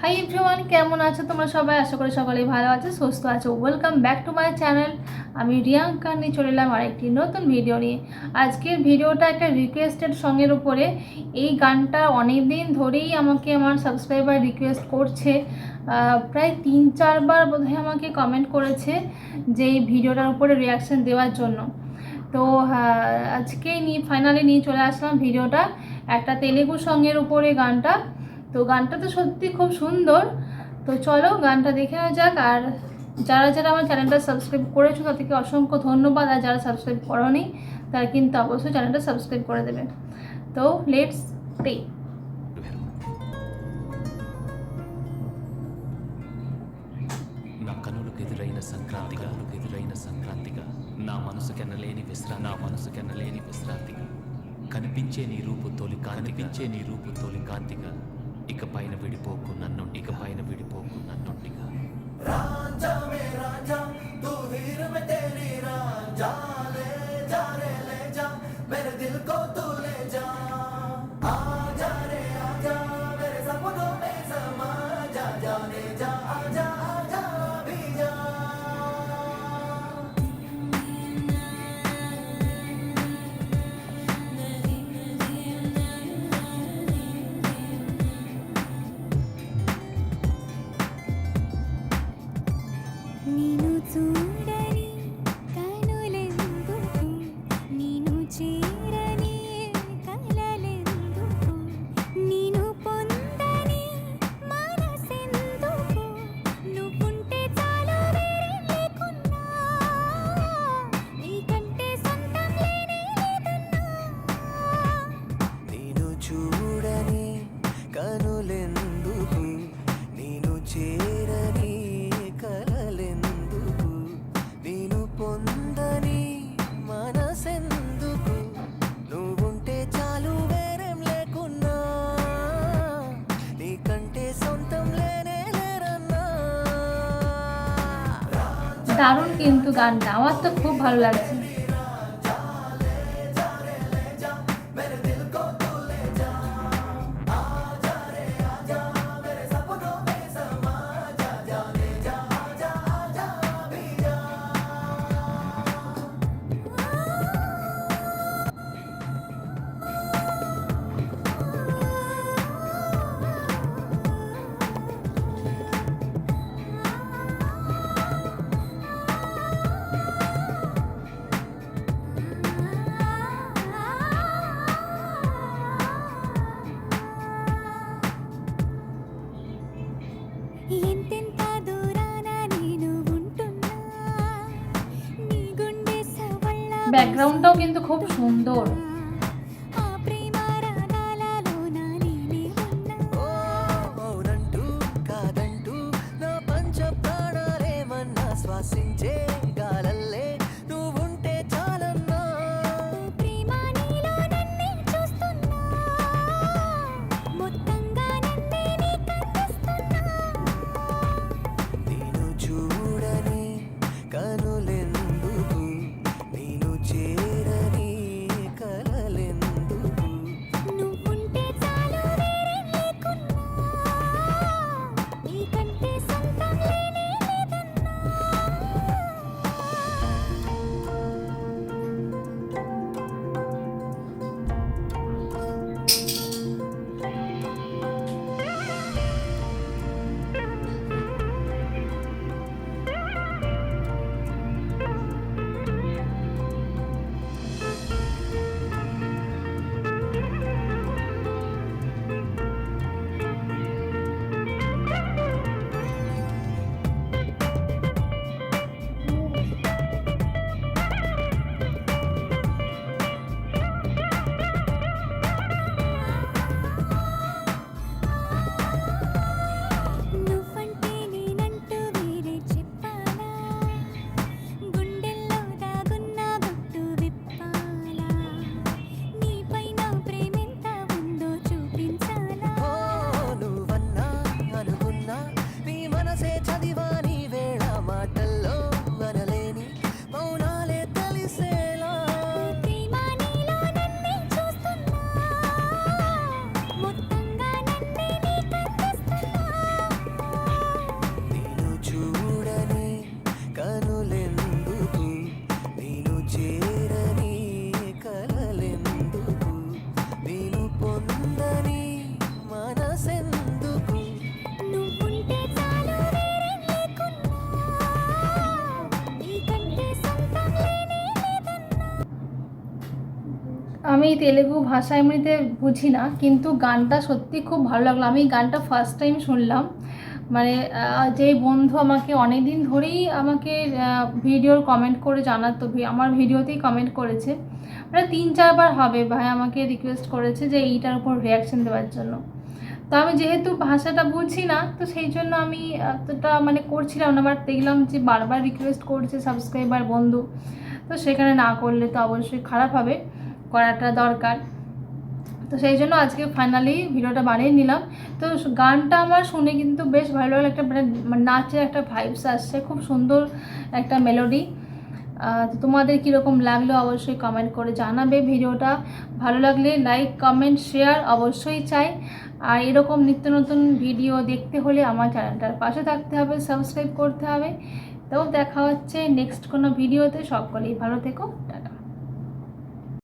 Hi everyone, কেমন আছো তোমরা সবাই? আশা করি সকলেই ভালো আছো, সুস্থ আছো। Welcome back to my channel. আমি রিয়াঙ্কা নিয়ে চলে এলাম আরেকটি নতুন ভিডিও নিয়ে। আজকের ভিডিওটা একটা রিকোয়েস্টেড সঙের উপরে। এই গানটা অনেক দিন ধরেই আমাকে আমার সাবস্ক্রাইবার রিকোয়েস্ট করছে, প্রায় 3-4 বার বোধহয় আমাকে কমেন্ট করেছে যে এই ভিডিওটার উপরে রিয়াকশান দেওয়ার জন্য। তো আজকেই ফাইনালি নিয়ে চলে আসলাম ভিডিওটা, একটা তেলেগু সঙের উপরে গানটা। তো গানটা তো সত্যি খুব সুন্দর। তো চলো গানটা দেখে নেওয়া যাক। আর যারা যারা আমার চ্যানেলটা সাবস্ক্রাইব করেছো তাদেরকে অসংখ্য ধন্যবাদ, আর যারা সাবস্ক্রাইব করোনি তারা কিন্তু অবশ্যই চ্যানেলটা সাবস্ক্রাইব করে দেবে। তো লেটস প্লে। నా కనులకెదురైన సంక్రాంతిగా నా మనసుకెన్నలేని విశ్రాంతిగా కనిపించే నీ రూపు తొలి కాంతిగా ఇకపైన విడిపోకు నన్నుండిగా रांझा में रांझा तू हीर में तेरी रांझा ले जा मेरे दिल को तू ले जा आजा रे आजा मेरे सपनों में समा जा जाने जा आजा आजा भी जा ನೀನು ಚೂಡನಿ ಕನುಲೆಂದುಕು ನೀನು ಚೀರನಿ ಕಲಲೆಂದುಕು ನೀನು పొందని మనసెందుకు నువ్వుంటే చాలు వేరే లేకున్నా నీకంటే సొంతం లేనే లేదన్నా నేను చూడని కనులెందుకు నేను చేరని కలలెందుకు నేను పొందని మనసెందుకు నువ్వుంటే చాలు వేరేం లేకున్నా నీకంటే సొంతం లేనే లేరన్నా দারুণ কিন্তু গানটা, আমার তো খুব ভালো লাগছে। मेरे दिल को तू ले जा आजा रे आजा मेरे सपनों में समा जा जाने जा आजा आजा भी जा ఎంతెంత దూరాన నేను ఉంటున్నా నీ గుండె సవళ్ళ ব্যাকগ্রাউন্ডটাও কিন্তু খুব সুন্দর। ఆ ప్రేమ రాగాలలోన నేనే ఉన్నా అవునంటూ కాదంటూ నా పంచ ప్రాణాలేమన్నా శ్వాసించే గాలల్లే నువ్వుంటే చాలన్నా ప్రేమ నీలో నన్నే చూస్తున్నా మొత్తంగా నన్నే నీకందిస్తున్నా నేను చూడని కనులెందుకు నేను చేరని కల আমি তেলেগু ভাষা এমনিতে বুঝি না, কিন্তু গানটা সত্যি খুব ভালো লাগলো। আমি গানটা ফার্স্ট টাইম শুনলাম, মানে যেই বন্ধু আমাকে অনেক দিন ধরেই আমাকে ভিডিওর কমেন্ট করে জানাতো, আমার ভিডিওতেই কমেন্ট করেছে, মানে 3-4 বার হবে ভাই আমাকে রিকোয়েস্ট করেছে যে এইটার উপর রিয়াকশন দেওয়ার জন্য। তো আমি যেহেতু ভাষাটা বুঝি না, তো সেই জন্য আমি এতটা মানে করছিলাম না, বাট দেখলাম যে বারবার রিকোয়েস্ট করছে সাবস্ক্রাইবার বন্ধু, তো সেখানে না করলে তো অবশ্যই খারাপ হবে, করাটা দরকার। তো সেই জন্য আজকে ফাইনালি ভিডিওটা বানিয়ে নিলাম। তো গানটা আমার শুনে কিন্তু বেশ ভালো লাগলো, একটা মানে নাচের একটা ভাইবস আসছে, খুব সুন্দর একটা মেলোডি। তো তোমাদের কীরকম লাগলো অবশ্যই কমেন্ট করে জানাবে। ভিডিওটা ভালো লাগলে লাইক কমেন্ট শেয়ার অবশ্যই চাই। আর এরকম নিত্য নতুন ভিডিও দেখতে হলে আমার চ্যানেলটার পাশে থাকতে হবে, সাবস্ক্রাইব করতে হবে। তো দেখা হচ্ছে নেক্সট কোনো ভিডিওতে। সকলেই ভালো থেকো, টাটা।